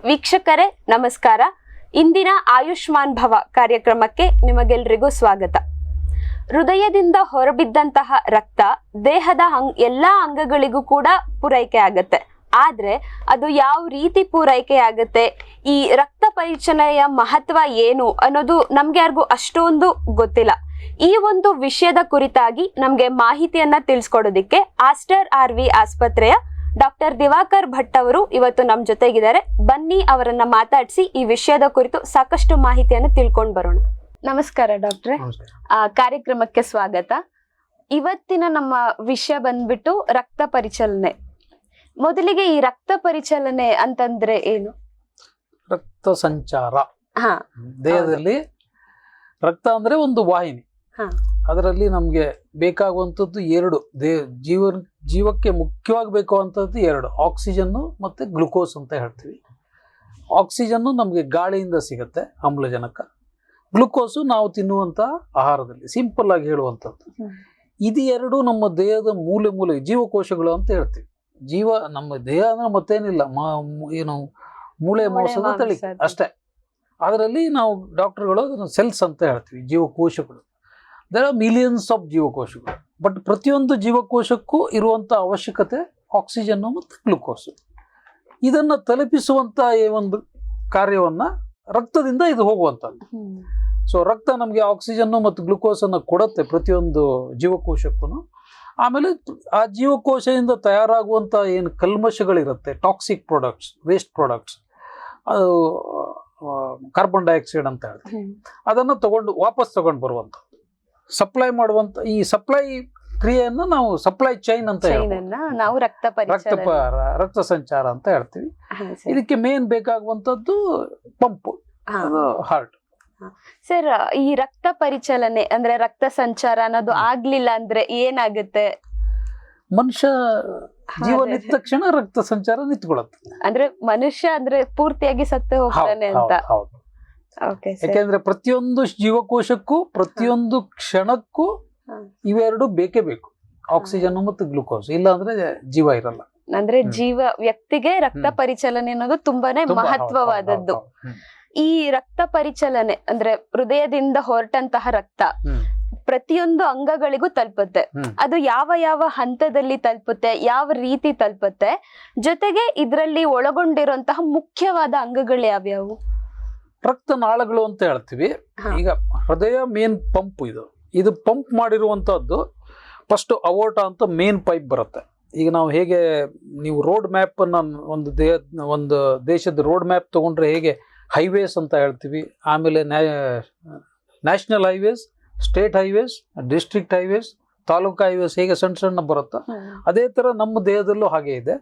ವೀಕ್ಷಕರೇ ನಮಸ್ಕಾರ. ಇಂದಿನ ಆಯುಷ್ಮಾನ್ ಭವ ಕಾರ್ಯಕ್ರಮಕ್ಕೆ ನಿಮಗೆಲ್ಲರಿಗೂ ಸ್ವಾಗತ. ಹೃದಯದಿಂದ ಹೊರಬಿದ್ದಂತಹ ರಕ್ತ ದೇಹದ ಎಲ್ಲಾ ಅಂಗಗಳಿಗೂ ಕೂಡ ಪೂರೈಕೆ ಆಗುತ್ತೆ. ಆದ್ರೆ ಅದು ಯಾವ ರೀತಿ ಪೂರೈಕೆ ಆಗುತ್ತೆ, ಈ ರಕ್ತ ಪರಿಚಲನೆಯ ಮಹತ್ವ ಏನು ಅನ್ನೋದು ನಮ್ಗೆ ಯಾರಿಗೂ ಅಷ್ಟೊಂದು ಗೊತ್ತಿಲ್ಲ. ಈ ಒಂದು ವಿಷಯದ ಕುರಿತಾಗಿ ನಮ್ಗೆ ಮಾಹಿತಿಯನ್ನ ತಿಳಿಸ್ಕೊಡೋದಿಕ್ಕೆ ಆಸ್ಟರ್ RV ಆಸ್ಪತ್ರೆಯ ಡಾಕ್ಟರ್ ದಿವಾಕರ್ ಭಟ್ ಅವರು ಇವತ್ತು ನಮ್ಮ ಜೊತೆಗಿದ್ದಾರೆ. ಬನ್ನಿ ಅವರನ್ನ ಮಾತಾಡಿಸಿ ಈ ವಿಷಯದ ಕುರಿತು ಸಾಕಷ್ಟು ಮಾಹಿತಿಯನ್ನು ತಿಳ್ಕೊಂಡು ಬರೋಣ. ನಮಸ್ಕಾರ ಡಾಕ್ಟ್ರೆ, ಕಾರ್ಯಕ್ರಮಕ್ಕೆ ಸ್ವಾಗತ. ಇವತ್ತಿನ ನಮ್ಮ ವಿಷಯ ಬಂದ್ಬಿಟ್ಟು ರಕ್ತ ಪರಿಚಲನೆ. ಮೊದಲಿಗೆ ಈ ರಕ್ತ ಪರಿಚಲನೆ ಅಂತಂದ್ರೆ ಏನು? ರಕ್ತ ಸಂಚಾರ ದೇಹದಲ್ಲಿ ರಕ್ತ ಅಂದ್ರೆ ಒಂದು ವಾಹಿನಿ. ಅದರಲ್ಲಿ ನಮ್ಗೆ ಬೇಕಾಗುವಂಥದ್ದು ಎರಡು, ಜೀವಕ್ಕೆ ಮುಖ್ಯವಾಗಿ ಬೇಕಾಗುವಂಥದ್ದು ಎರಡು, ಆಕ್ಸಿಜನ್ನು ಮತ್ತೆ ಗ್ಲುಕೋಸ್ ಅಂತ ಹೇಳ್ತೀವಿ. ಆಕ್ಸಿಜನ್ನು ನಮಗೆ ಗಾಳಿಯಿಂದ ಸಿಗುತ್ತೆ, ಆಮ್ಲಜನಕ. ಗ್ಲುಕೋಸು ನಾವು ತಿನ್ನುವಂತ ಆಹಾರದಲ್ಲಿ, ಸಿಂಪಲ್ ಆಗಿ ಹೇಳುವಂಥದ್ದು. ಇದು ಎರಡು ನಮ್ಮ ದೇಹದ ಮೂಲೆ ಜೀವಕೋಶಗಳು ಅಂತ ಹೇಳ್ತೀವಿ. ನಮ್ಮ ದೇಹ ಅಂದ್ರೆ ಮತ್ತೇನಿಲ್ಲ, ಏನು ಮೂಳೆ ಮಾಂಸದ ತಳಿ ಅಷ್ಟೇ. ಅದರಲ್ಲಿ ನಾವು ಡಾಕ್ಟರ್ಗಳು ಅದನ್ನು ಸೆಲ್ಸ್ ಅಂತ ಹೇಳ್ತೀವಿ, ಜೀವಕೋಶಗಳು. ದೇರ್ ಆರ್ ಮಿಲಿಯನ್ಸ್ ಆಫ್ ಜೀವಕೋಶಗಳು. ಬಟ್ ಪ್ರತಿಯೊಂದು ಜೀವಕೋಶಕ್ಕೂ ಇರುವಂಥ ಅವಶ್ಯಕತೆ ಆಕ್ಸಿಜನ್ನು ಮತ್ತು ಗ್ಲುಕೋಸು. ಇದನ್ನು ತಲುಪಿಸುವಂಥ ಈ ಒಂದು ಕಾರ್ಯವನ್ನ ರಕ್ತದಿಂದ ಇದು ಹೋಗುವಂಥದ್ದು. ಸೊ ರಕ್ತ ನಮಗೆ ಆಕ್ಸಿಜನ್ನು ಮತ್ತು ಗ್ಲುಕೋಸನ್ನು ಕೊಡುತ್ತೆ ಪ್ರತಿಯೊಂದು ಜೀವಕೋಶಕ್ಕೂ. ಆಮೇಲೆ ಆ ಜೀವಕೋಶದಿಂದ ತಯಾರಾಗುವಂಥ ಏನು ಕಲ್ಮಶಗಳಿರುತ್ತೆ, ಟಾಕ್ಸಿಕ್ ಪ್ರಾಡಕ್ಟ್ಸ್, ವೇಸ್ಟ್ ಪ್ರಾಡಕ್ಟ್ಸ್, ಅದು ಕಾರ್ಬನ್ ಡೈಆಕ್ಸೈಡ್ ಅಂತ ಹೇಳ್ತೀವಿ, ಅದನ್ನು ವಾಪಸ್ ತಗೊಂಡು ಬರುವಂಥದ್ದು, ಸಪ್ಲೈ ಮಾಡುವಂತ ಈ ಸಪ್ಲೈ ಕ್ರಿಯೆಯನ್ನು ನಾವು ಸಪ್ಲೈ ಚೈನ್ ಅಂತ ನಾವು ರಕ್ತ ಸಂಚಾರ ಅಂತ ಹೇಳ್ತೀವಿ. ಇದಕ್ಕೆ ಮೇನ್ ಬೇಕಾಗುವಂತದ್ದು ಪಂಪ್, ಹಾರ್ಟ್. ಸರ್, ಈ ರಕ್ತ ಪರಿಚಲನೆ ಅಂದ್ರೆ ರಕ್ತ ಸಂಚಾರ ಅನ್ನೋದು ಆಗ್ಲಿಲ್ಲ ಅಂದ್ರೆ ಏನಾಗುತ್ತೆ? ಮನುಷ್ಯ ಜೀವನಿದ್ದ ತಕ್ಷಣ ರಕ್ತ ಸಂಚಾರ ನಿಂತ್ಕೊಳ್ಳುತ್ತೆ. ಅಂದ್ರೆ ಮನುಷ್ಯ ಅಂದ್ರೆ ಪೂರ್ತಿಯಾಗಿ ಸತ್ತು ಹೋಗ್ತಾನೆ ಅಂತ. ಯಾಕೆಂದ್ರೆ ಪ್ರತಿಯೊಂದು ಜೀವಕೋಶಕ್ಕೂ ಪ್ರತಿಯೊಂದು ಕ್ಷಣಕ್ಕೂ ಇವೆರಡು ಬೇಕೇ ಬೇಕು, ಆಕ್ಸಿಜನ್ ಮತ್ತು ಗ್ಲುಕೋಸ್. ಇಲ್ಲ ಅಂದ್ರೆ ಜೀವ ಇರಲ್ಲ. ಅಂದ್ರೆ ವ್ಯಕ್ತಿಗೆ ರಕ್ತ ಪರಿಚಲನೆ ಅನ್ನೋದು ತುಂಬಾನೇ ಮಹತ್ವವಾದದ್ದು. ಈ ರಕ್ತ ಪರಿಚಲನೆ ಅಂದ್ರೆ ಹೃದಯದಿಂದ ಹೊರಟಂತಹ ರಕ್ತ ಪ್ರತಿಯೊಂದು ಅಂಗಗಳಿಗೂ ತಲುಪುತ್ತೆ. ಅದು ಯಾವ ಯಾವ ಹಂತದಲ್ಲಿ ತಲುಪುತ್ತೆ, ಯಾವ ರೀತಿ ತಲುಪುತ್ತೆ, ಜೊತೆಗೆ ಇದರಲ್ಲಿ ಒಳಗೊಂಡಿರುವಂತಹ ಮುಖ್ಯವಾದ ಅಂಗಗಳು ಯಾವ್ಯಾವು? ರಕ್ತನಾಳಗಳು ಅಂತ ಹೇಳ್ತೀವಿ. ಈಗ ಹೃದಯ ಮೇನ್ ಪಂಪ್. ಇದು ಪಂಪ್ ಮಾಡಿರುವಂತಹದ್ದು. ಫಸ್ಟ್ ಅವೋಟ ಅಂತ ಮೇನ್ ಪೈಪ್ ಬರುತ್ತೆ. ಈಗ ನಾವು ಹೇಗೆ ನೀವು ರೋಡ್ ಮ್ಯಾಪ್ ಅನ್ನ ಒಂದು ದೇಶದ ರೋಡ್ ಮ್ಯಾಪ್ ತಗೊಂಡ್ರೆ ಹೇಗೆ ಹೈವೇಸ್ ಅಂತ ಹೇಳ್ತೀವಿ, ಆಮೇಲೆ national highways, state highways, district highways, taluk highways ಹೇಗೆ ಸಣ್ಣ ಸಣ್ಣ ಬರುತ್ತಾ, ಅದೇ ತರ ನಮ್ಮ ದೇಹದಲ್ಲೂ ಹಾಗೆ ಇದೆ.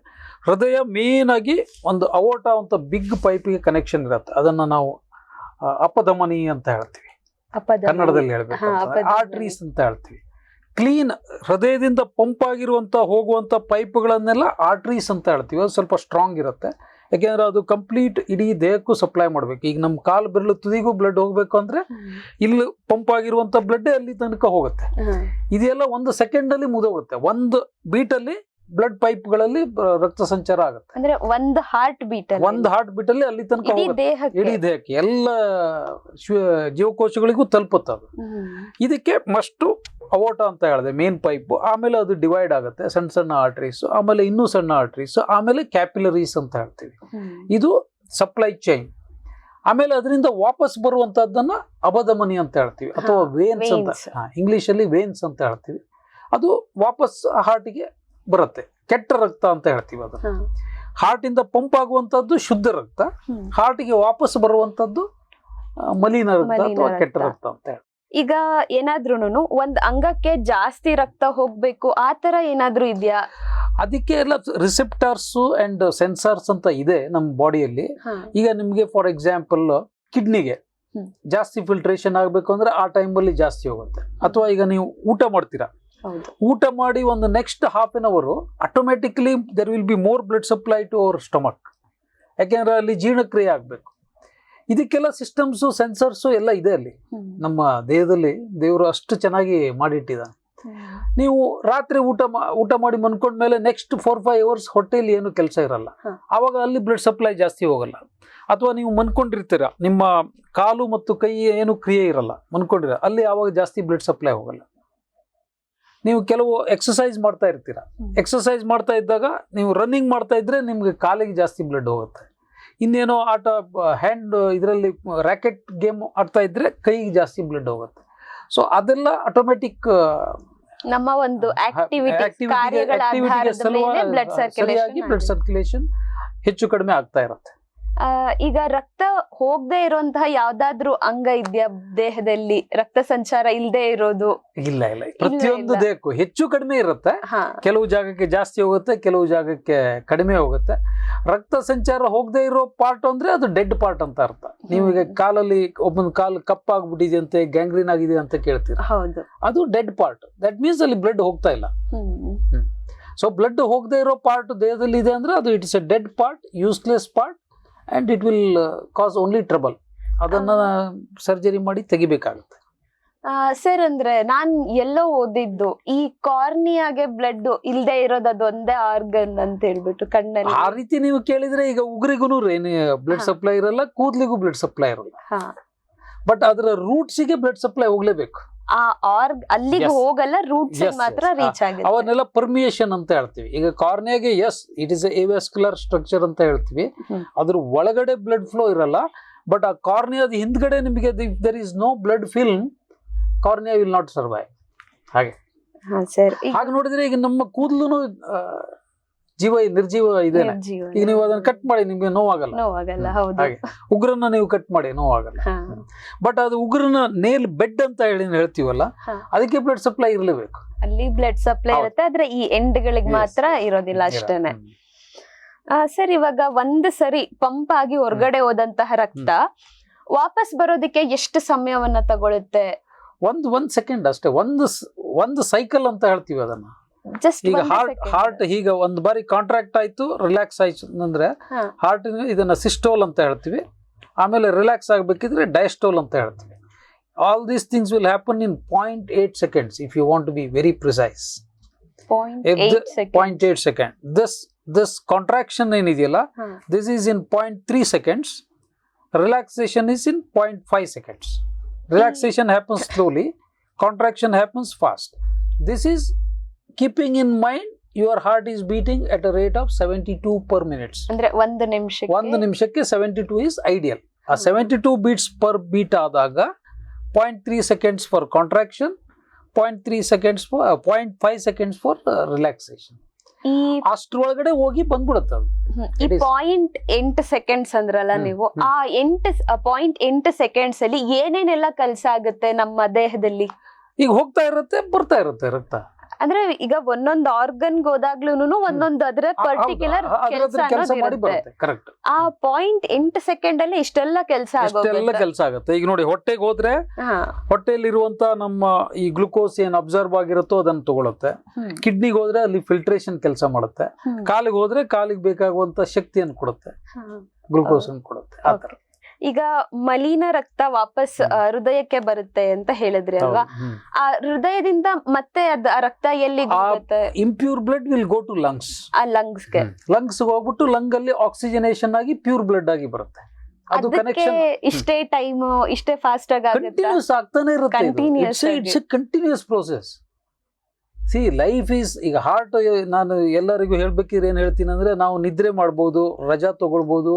ಹೃದಯ ಮೇನ್ ಆಗಿ ಒಂದು ಅವೋಟ ಅಂತ ಬಿಗ್ ಪೈಪ್ಗೆ ಕನೆಕ್ಷನ್ ಇರುತ್ತೆ. ಅದನ್ನ ನಾವು ಅಪಧಮನಿ ಅಂತ ಹೇಳ್ತೀವಿ, ಕನ್ನಡದಲ್ಲಿ ಹೇಳ್ಬೇಕು, ಆರ್ಟ್ರೀಸ್ ಅಂತ ಹೇಳ್ತೀವಿ. ಕ್ಲೀನ್ ಹೃದಯದಿಂದ ಪಂಪ್ ಆಗಿರುವಂತ ಹೋಗುವಂತ ಪೈಪ್ಗಳನ್ನೆಲ್ಲ ಆರ್ಟ್ರೀಸ್ ಅಂತ ಹೇಳ್ತೀವಿ. ಅದು ಸ್ವಲ್ಪ ಸ್ಟ್ರಾಂಗ್ ಇರುತ್ತೆ, ಯಾಕೆಂದ್ರೆ ಅದು ಕಂಪ್ಲೀಟ್ ಇಡೀ ದೇಹಕ್ಕೂ ಸಪ್ಲೈ ಮಾಡ್ಬೇಕು. ಈಗ ನಮ್ಮ ಕಾಲು ಬೆರಳು ತುದಿಗೂ ಬ್ಲಡ್ ಹೋಗ್ಬೇಕು ಅಂದ್ರೆ ಇಲ್ಲಿ ಪಂಪ್ ಆಗಿರುವಂತ ಬ್ಲಡ್ ಅಲ್ಲಿ ತನಕ ಹೋಗುತ್ತೆ. ಇದೆಲ್ಲ ಒಂದು ಸೆಕೆಂಡ್ ಅಲ್ಲಿ ಮುಗಿದೋಗುತ್ತೆ. ಒಂದು ಬೀಟ್ ಅಲ್ಲಿ ಬ್ಲಡ್ ಪೈಪ್ಗಳಲ್ಲಿ ರಕ್ತ ಸಂಚಾರ ಆಗುತ್ತೆ. ಅಂದ್ರೆ ಒಂದು ಹಾರ್ಟ್ ಬೀಟ್ ಅಲ್ಲಿ ಅಲ್ಲಿ ತನಕ ಹೋಗುತ್ತೆ, ಇಡೀ ದೇಹಕ್ಕೆ ಎಲ್ಲ ಜೀವಕೋಶಗಳಿಗೂ ತಲುಪುತ್ತೆ. ಇದಕ್ಕೆ ಮಸ್ಟ್ ಅವೋಟ ಅಂತ ಹೇಳಿದೆ, ಮೇನ್ ಪೈಪ್. ಆಮೇಲೆ ಅದು ಡಿವೈಡ್ ಆಗುತ್ತೆ, ಸಣ್ಣ ಸಣ್ಣ ಆರ್ಟ್ರೀಸ್, ಆಮೇಲೆ ಇನ್ನೂ ಸಣ್ಣ ಆರ್ಟ್ರೀಸ್, ಆಮೇಲೆ ಕ್ಯಾಪಿಲರೀಸ್ ಅಂತ ಹೇಳ್ತೀವಿ. ಇದು ಸಪ್ಲೈ ಚೈನ್. ಆಮೇಲೆ ಅದರಿಂದ ವಾಪಸ್ ಬರುವಂತಹದ್ದನ್ನ ಅಬಧಮನಿ ಅಂತ ಹೇಳ್ತೀವಿ, ಅಥವಾ ವೇನ್ಸ್ ಅಂತ, ಇಂಗ್ಲಿಷ್ ಅಲ್ಲಿ ವೇನ್ಸ್ ಅಂತ ಹೇಳ್ತೀವಿ. ಅದು ವಾಪಸ್ ಹಾರ್ಟಿಗೆ ಬರುತ್ತೆ, ಕೆಟ್ಟ ರಕ್ತ ಅಂತ ಹೇಳ್ತೀವಿ. ಅದನ್ನ ಹಾರ್ಟ್ ಇಂದ ಪಂಪ್ ಆಗುವಂತದ್ದು ಶುದ್ಧ ರಕ್ತ, ಹಾರ್ಟಿಗೆ ವಾಪಸ್ ಬರುವಂತದ್ದು ಮಲಿನ ರಕ್ತ ಅಥವಾ ಕೆಟ್ಟ ರಕ್ತ ಅಂತ ಹೇಳಿ. ಈಗ ಏನಾದ್ರೂನು ಒಂದ್ ಅಂಗಕ್ಕೆ ಜಾಸ್ತಿ ರಕ್ತ ಹೋಗ್ಬೇಕು ಆ ತರ ಏನಾದ್ರೂ ಇದೆಯಾ? ಅದಕ್ಕೆ ಎಲ್ಲ ರಿಸೆಪ್ಟಾರ್ಸ್ ಅಂಡ್ ಸೆನ್ಸಾರ್ಸ್ ಅಂತ ಇದೆ ನಮ್ಮ ಬಾಡಿಯಲ್ಲಿ. ಈಗ ನಿಮ್ಗೆ ಫಾರ್ ಎಕ್ಸಾಂಪಲ್ ಕಿಡ್ನಿಗೆ ಜಾಸ್ತಿ ಫಿಲ್ಟ್ರೇಷನ್ ಆಗ್ಬೇಕು ಅಂದ್ರೆ ಆ ಟೈಮಲ್ಲಿ ಜಾಸ್ತಿ ಹೋಗುತ್ತೆ. ಅಥವಾ ಈಗ ನೀವು ಊಟ ಮಾಡ್ತೀರಾ, ಊಟ ಮಾಡಿ ಒಂದು next half an hour automatically there will be more blood supply to our stomach. ಯಾಕೆಂದ್ರೆ ಅಲ್ಲಿ ಜೀರ್ಣಕ್ರಿಯೆ ಆಗ್ಬೇಕು. ಇದಕ್ಕೆಲ್ಲ ಸಿಸ್ಟಮ್ಸು, ಸೆನ್ಸರ್ಸು ಎಲ್ಲ ಇದೆ ಅಲ್ಲಿ ನಮ್ಮ ದೇಹದಲ್ಲಿ. ದೇವರು ಅಷ್ಟು ಚೆನ್ನಾಗಿ ಮಾಡಿಟ್ಟಿದ್ದಾನೆ. ನೀವು ರಾತ್ರಿ ಊಟ ಮಾಡಿ ಮನ್ಕೊಂಡ್ಮೇಲೆ ನೆಕ್ಸ್ಟ್ 4-5 ಅವರ್ಸ್ ಹೊಟ್ಟೆಯಲ್ಲಿ ಏನು ಕೆಲಸ ಇರಲ್ಲ, ಆವಾಗ ಅಲ್ಲಿ ಬ್ಲಡ್ ಸಪ್ಲೈ ಜಾಸ್ತಿ ಹೋಗಲ್ಲ. ಅಥವಾ ನೀವು ಮನ್ಕೊಂಡಿರ್ತೀರ, ನಿಮ್ಮ ಕಾಲು ಮತ್ತು ಕೈ ಏನು ಕ್ರಿಯೆ ಇರಲ್ಲ, ಮನ್ಕೊಂಡಿರ ಅಲ್ಲಿ ಆವಾಗ ಜಾಸ್ತಿ ಬ್ಲಡ್ ಸಪ್ಲೈ ಹೋಗಲ್ಲ. ನೀವು ಕೆಲವು ಎಕ್ಸಸೈಸ್ ಮಾಡ್ತಾ ಇರ್ತೀರ, ಎಕ್ಸಸೈಸ್ ಮಾಡ್ತಾ ಇದ್ದಾಗ ನೀವು ರನ್ನಿಂಗ್ ಮಾಡ್ತಾ ಇದ್ರೆ ನಿಮ್ಗೆ ಕಾಲಿಗೆ ಜಾಸ್ತಿ ಬ್ಲಡ್ ಹೋಗುತ್ತೆ. ಇನ್ನೇನೋ ಆಟ ಹ್ಯಾಂಡ್ ಇದರಲ್ಲಿ ರ್ಯಾಕೆಟ್ ಗೇಮ್ ಆಡ್ತಾ ಇದ್ರೆ ಕೈಗೆ ಜಾಸ್ತಿ ಬ್ಲಡ್ ಹೋಗುತ್ತೆ. ಸೊ ಅದೆಲ್ಲ ಆಟೋಮೆಟಿಕ್ ನಮ್ಮ ಒಂದು ಸರಿಯಾಗಿ ಬ್ಲಡ್ ಸರ್ಕ್ಯುಲೇಷನ್ ಹೆಚ್ಚು ಕಡಿಮೆ ಆಗ್ತಾ ಇರುತ್ತೆ. ಈಗ ರಕ್ತ ಹೋಗದೆ ಇರುವಂತಹ ಯಾವ್ದಾದ್ರು ಅಂಗ ಇದೆಯಾ ದೇಹದಲ್ಲಿ, ರಕ್ತ ಸಂಚಾರ ಇಲ್ಲದೆ ಇರೋದು? ಇಲ್ಲ, ಪ್ರತಿಯೊಂದು ದೇಹಕ್ಕೂ ಹೆಚ್ಚು ಕಡಿಮೆ ಇರುತ್ತೆ. ಕೆಲವು ಜಾಗಕ್ಕೆ ಜಾಸ್ತಿ ಹೋಗುತ್ತೆ, ಕೆಲವು ಜಾಗಕ್ಕೆ ಕಡಿಮೆ ಹೋಗುತ್ತೆ. ರಕ್ತ ಸಂಚಾರ ಹೋಗದೆ ಇರೋ ಪಾರ್ಟ್ ಅಂದ್ರೆ ಅದು ಡೆಡ್ ಪಾರ್ಟ್ ಅಂತ ಅರ್ಥ. ನೀವೀಗ ಕಾಲಲ್ಲಿ ಒಬ್ಬನ ಕಾಲು ಕಪ್ಪಾಗ್ಬಿಟ್ಟಿದೆ ಅಂತೆ, ಗ್ಯಾಂಗ್ರೀನ್ ಆಗಿದೆ ಅಂತ ಕೇಳ್ತೀರ, ಅದು ಡೆಡ್ ಪಾರ್ಟ್. ದಟ್ ಮೀನ್ಸ್ ಅಲ್ಲಿ ಬ್ಲಡ್ ಹೋಗ್ತಾ ಇಲ್ಲ. ಸೊ ಬ್ಲಡ್ ಹೋಗದೆ ಇರೋ ಪಾರ್ಟ್ ದೇಹದಲ್ಲಿ ಇದೆ ಅಂದ್ರೆ ಅದು it's A dead part, useless part, and it will cause only trouble. ಅದನ್ನ ಸರ್ಜರಿ ಮಾಡಿ ತೆಗಿಬೇಕಾಗುತ್ತೆ. ಸರ್, ಅಂದ್ರೆ ನಾನ್ ಎಲ್ಲೋ ಓದಿದ್ದು ಈ ಕಾರ್ನಿಯಾಗೆ ಬ್ಲಡ್ ಇಲ್ದೇ ಇರೋದು ಅದೊಂದೇ ಆರ್ಗನ್ ಅಂತ ಹೇಳ್ಬಿಟ್ಟು ಕಣ್ಣಲ್ಲಿ. ಆ ರೀತಿ ನೀವು ಕೇಳಿದ್ರೆ ಈಗ ಉಗುರಿಗೂ ಏನು ಬ್ಲಡ್ ಸಪ್ಲೈ ಇರಲ್ಲ, ಕೂದ್ಲಿಗೂ ಬ್ಲಡ್ ಸಪ್ಲೈ ಇರಲ್ಲ. ಬಟ್ ಅದರ ರೂಟ್ಸಿಗೆ ಬ್ಲಡ್ ಸಪ್ಲೈ ಹೋಗ್ಲೇಬೇಕು. ಅಲ್ಲಿಗೆ ಹೋಗಲ್ಲ, ರೂಟ್ಸ್ ಮಾತ್ರ ರೀಚ್ ಆಗುತ್ತೆ. ಅವನ್ನೆಲ್ಲ ಪರ್ಮಿಯೇಷನ್ ಅಂತ ಹೇಳ್ತೀವಿ. ಈಗ ಕಾರ್ನಿಯಾಗೆ ಇಟ್ ಇಸ್ ಎವಾಸ್ಕ್ಯುಲರ್ ಸ್ಟ್ರಕ್ಚರ್ ಅಂತ ಹೇಳ್ತೀವಿ. ಅದ್ರ ಒಳಗಡೆ ಬ್ಲಡ್ ಫ್ಲೋ ಇರಲ್ಲ. ಬಟ್ ಆ ಕಾರ್ನಿಯಾದ ಹಿಂದ್ಗಡೆ ನಿಮಗೆ there is no blood film, cornea will not survive. ಹಾಗೆ ನೋಡಿದ್ರೆ ಈಗ ನಮ್ಮ ಕೂದಲು ನಿರ್ಜೀವ ಇದೆ. ಈಗ ನೀವು ಅದನ್ನ ಕಟ್ ಮಾಡಿ ನಿಮ್ಗೆ ನೋವಾಗಲ್ಲ. ಹಾಗೆ ಉಗುರನ್ನ ನೀವು ಕಟ್ ಮಾಡಿ ನೋವಾಗಲ್ಲ. ಬಟ್ ಅದು ಉಗುರನ್ನ ನೇಲ್ ಬೆಡ್ ಅಂತ ಹೇಳ್ತೀವಲ್ಲ, ಅದಕ್ಕೆ ಬ್ಲಡ್ ಸಪ್ಲೈ ಇರಲೇಬೇಕು. ಅಲ್ಲಿ ಬ್ಲಡ್ ಸಪ್ಲೈ ಇರುತ್ತೆ, ಆದ್ರೆ ಈ ಎಂಡ್ ಗಳಿಗೆ ಮಾತ್ರ ಇರೋದಿಲ್ಲ ಅಷ್ಟೇನೆ. ಸರ್, ಇವಾಗ ಒಂದು ಸರಿ ಪಂಪ್ ಆಗಿ ಹೊರಗಡೆ ಹೋದಂತಹ ರಕ್ತ ವಾಪಸ್ ಬರೋದಕ್ಕೆ ಎಷ್ಟು ಸಮಯವನ್ನ ತಗೊಳುತ್ತೆ? ಒಂದ್ ಸೆಕೆಂಡ್ ಅಷ್ಟೇ. ಒಂದು ಸೈಕಲ್ ಅಂತ ಹೇಳ್ತೀವಿ ಅದನ್ನ. ಈಗ ಹಾರ್ಟ್ ಈಗ ಒಂದ್ ಬಾರಿ ಕಾಂಟ್ರಾಕ್ಟ್ ಆಯ್ತು, ರಿಲ್ಯಾಕ್ಸ್ ಆಯ್ತು ಅಂದ್ರೆ ಹಾರ್ಟ್ ಇದನ್ನ ಸಿಸ್ಟೋಲ್ ಅಂತ ಹೇಳ್ತೀವಿ. ಆಮೇಲೆ ರಿಲ್ಯಾಕ್ಸ್ ಆಗ್ಬೇಕಿದ್ರೆ ಡಯಸ್ಟೋಲ್ ಅಂತ ಹೇಳ್ತೀವಿ. All these things will happen in 0.8 seconds if you want to be very precise. 0.8 seconds. This contraction ಏನಿದೆಯಲ್ಲ, this is in 0.3 seconds. Relaxation is in 0.5 seconds. Relaxation happens slowly, contraction happens fast. This is keeping in mind your heart is beating at a rate of 72 per minute. ಅಂದ್ರೆ ಒಂದು ನಿಮಿಷಕ್ಕೆ 72 is ideal. ಆ 72 beats per beat ಆದಾಗ 0.3 seconds for contraction, 0.3 seconds for 0.5 seconds for relaxation. ಅಷ್ಟರೊಳಗಡೆ ಹೋಗಿ ಬಂದ್ಬಿಡುತ್ತೆ ಅದು. ಈ 0.8 seconds ಅಂದ್ರಲ್ಲ ನೀವು, ಆ 0.8 seconds ಅಲ್ಲಿ ಏನೇನೆಲ್ಲ ಕೆಲಸ ಆಗುತ್ತೆ ನಮ್ಮ ದೇಹದಲ್ಲಿ? ಈಗ ಹೋಗ್ತಾ ಇರುತ್ತೆ, ಬರ್ತಾ ಇರುತ್ತೆ ರಕ್ತ. ಅಂದ್ರೆ ಈಗ ಒಂದೊಂದು ಆರ್ಗನ್ ಹೋದಾಗ್ಲೂನು ಒಂದೊಂದು ಅದರ ಪರ್ಟಿಕ್ಯುಲರ್ ಕೆಲಸ ಮಾಡಿ ಬರುತ್ತೆ. ಕರೆಕ್ಟ್. ಆ 0.8 ಸೆಕೆಂಡ್ ಅಲ್ಲಿ ಇಷ್ಟೆಲ್ಲ ಕೆಲಸ ಆಗುತ್ತೆ. ಈಗ ನೋಡಿ, ಹೊಟ್ಟೆಗೆ ಹೋದ್ರೆ ಹೊಟ್ಟೆಯಲ್ಲಿರುವಂತ ನಮ್ಮ ಈ ಗ್ಲುಕೋಸ್ ಏನ್ ಅಬ್ಸರ್ವ್ ಆಗಿರುತ್ತೋ ಅದನ್ನ ತಗೊಳುತ್ತೆ. ಕಿಡ್ನಿಗೆ ಹೋದ್ರೆ ಅಲ್ಲಿ ಫಿಲ್ಟ್ರೇಷನ್ ಕೆಲಸ ಮಾಡುತ್ತೆ. ಕಾಲಿಗೆ ಹೋದ್ರೆ ಕಾಲಿಗೆ ಬೇಕಾಗುವಂತ ಶಕ್ತಿಯನ್ನು ಕೊಡುತ್ತೆ, ಗ್ಲುಕೋಸ್ ಅನ್ನು ಕೊಡುತ್ತೆ. ಆತರ ಈಗ ಮಲಿನ ರಕ್ತ ವಾಪಸ್ ಹೃದಯಕ್ಕೆ ಬರುತ್ತೆ ಅಂತ ಹೇಳಿದ್ರಿ ಅಲ್ವಾ? ಆ ಹೃದಯದಿಂದ ಮತ್ತೆ ಆ ರಕ್ತ ಎಲ್ಲಿ ಹೋಗುತ್ತೆ? Impure blood will go to lungs. ಆ ಲಂಗ್ಸ್ಗೆ ಹೋಗ್ಬಿಟ್ಟು ಲಂಗ್ ಅಲ್ಲಿ ಆಕ್ಸಿಜನೇಷನ್ ಆಗಿ ಪ್ಯೂರ್ ಬ್ಲಡ್ ಆಗಿ ಬರುತ್ತೆ. ಅದು ಕನೆಕ್ಷನ್ ಇಷ್ಟೇ ಟೈಮ್, ಇಷ್ಟೇ ಫಾಸ್ಟ್ ಆಗಿ ಕಂಟಿನ್ಯೂಸ್ ಆಗ್ತಾನೆ ಇರುತ್ತೆ. It's a continuous process. See life is, ಈಗ ಹಾರ್ಟ್ ನಾನು ಎಲ್ಲರಿಗೂ ಹೇಳ್ಬೇಕಿದ್ರೆ ಏನ್ ಹೇಳ್ತೀನಿ ಅಂದ್ರೆ, ನಾವು ನಿದ್ರೆ ಮಾಡ್ಬೋದು, ರಜಾ ತಗೊಳ್ಬೋದು,